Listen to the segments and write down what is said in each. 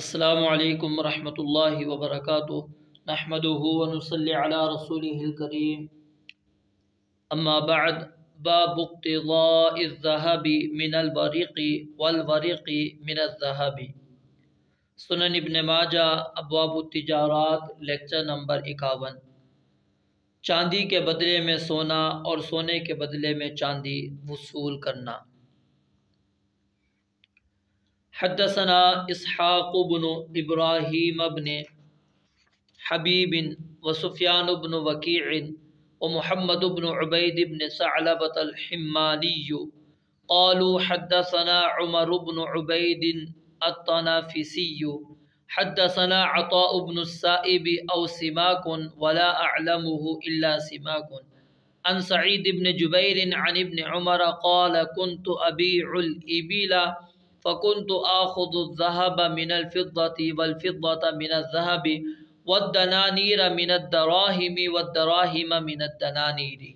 السلام علیکم ورحمۃ اللہ وبرکاتہ نحمده ونصلی علی رسوله الکریم اما بعد باب اقتضاء الذهب من الورق والورق من الذهب سنن ابن ماجہ ابواب التجارات لیکچر نمبر 51 چاندی کے بدلے میں سونا اور سونے کے بدلے میں چاندی وصول کرنا۔ حدثنا اسحاق بن ابراہیم بن حبیب وسفیان بن وکیع ومحمد بن عبید بن ثعلبة الحمانی قالوا حدثنا عمر بن عبید الطنافسی حدثنا عطاء بن السائب او سماک ولا اعلمه الا سماک عن سعید بن جبیر عن ابن عمر قال كنت ابيع الابل فكنت آخذ الذهب من الفضة والفضة من الذهب والدنانير من الدراهم والدراهم من الدنانير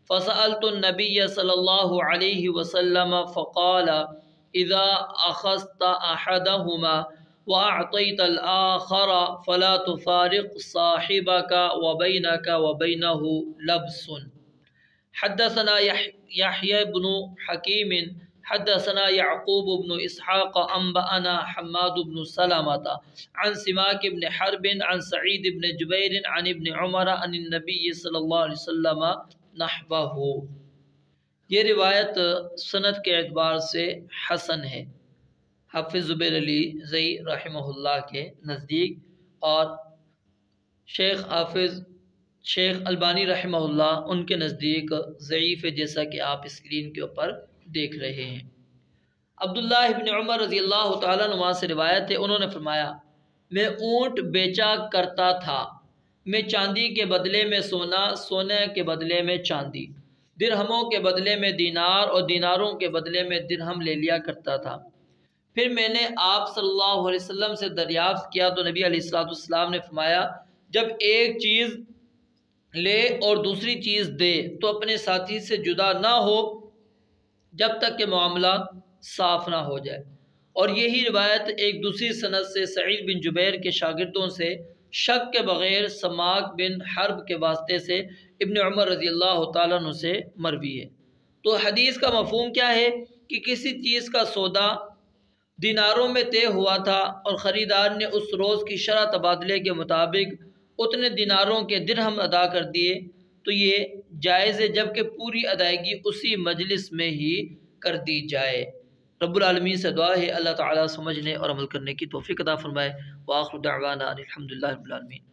فسألت النبي صلى الله عليه وسلم فقال إذا أخذت أحدهما وأعطيت الآخر فلا تفارق صاحبك وبينك وبينه لبس۔ حدثنا يحيى بن حكيم حدثنا يعقوب بن اسحاق انبأنا حماد بن سلمة عن سماك بن حرب عن سعيد بن جبير عن ابن عمر عن النبي صلی اللہ علیہ وسلم نحوه۔ یہ روایت سند کے اعتبار سے حسن ہے حافظ زبیر علی زئی رحمہ اللہ کے نزدیک، اور شیخ البانی رحمہ اللہ ان کے نزدیک ضعیف ہے، جیسا کہ آپ اسکرین کے اوپر دیکھ رہے ہیں۔ عبداللہ ابن عمر رضی اللہ تعالیٰ عنہ سے روایت ہے، انہوں نے فرمایا میں اونٹ بیچا کرتا تھا، میں چاندی کے بدلے میں سونا، سونے کے بدلے میں چاندی، درہموں کے بدلے میں دینار اور دیناروں کے بدلے میں درہم لے لیا کرتا تھا۔ پھر میں نے آپ صلی اللہ علیہ وسلم سے دریافت کیا تو نبی علیہ السلام نے فرمایا جب ایک چیز لے اور دوسری چیز دے تو اپنے ساتھی سے جدا نہ ہو جب تک کہ معاملہ صاف نہ ہو جائے۔ اور یہی روایت ایک دوسری سند سے سعید بن جبیر کے شاگردوں سے شک کے بغیر سماک بن حرب کے واسطے سے ابن عمر رضی اللہ تعالیٰ عنہ سے مروی ہے۔ تو حدیث کا مفہوم کیا ہے کہ کسی چیز کا سودا دیناروں میں طے ہوا تھا اور خریدار نے اس روز کی شرح تبادلے کے مطابق اتنے دیناروں کے درہم ادا کر دیے تو یہ جائز ہے، جبکہ پوری ادائیگی اسی مجلس میں ہی کر دی جائے۔ رب العالمین سے دعا ہے اللہ تعالیٰ سمجھنے اور عمل کرنے کی توفیق عطا فرمائے۔ وآخر دعوانا الحمدللہ رب العالمین۔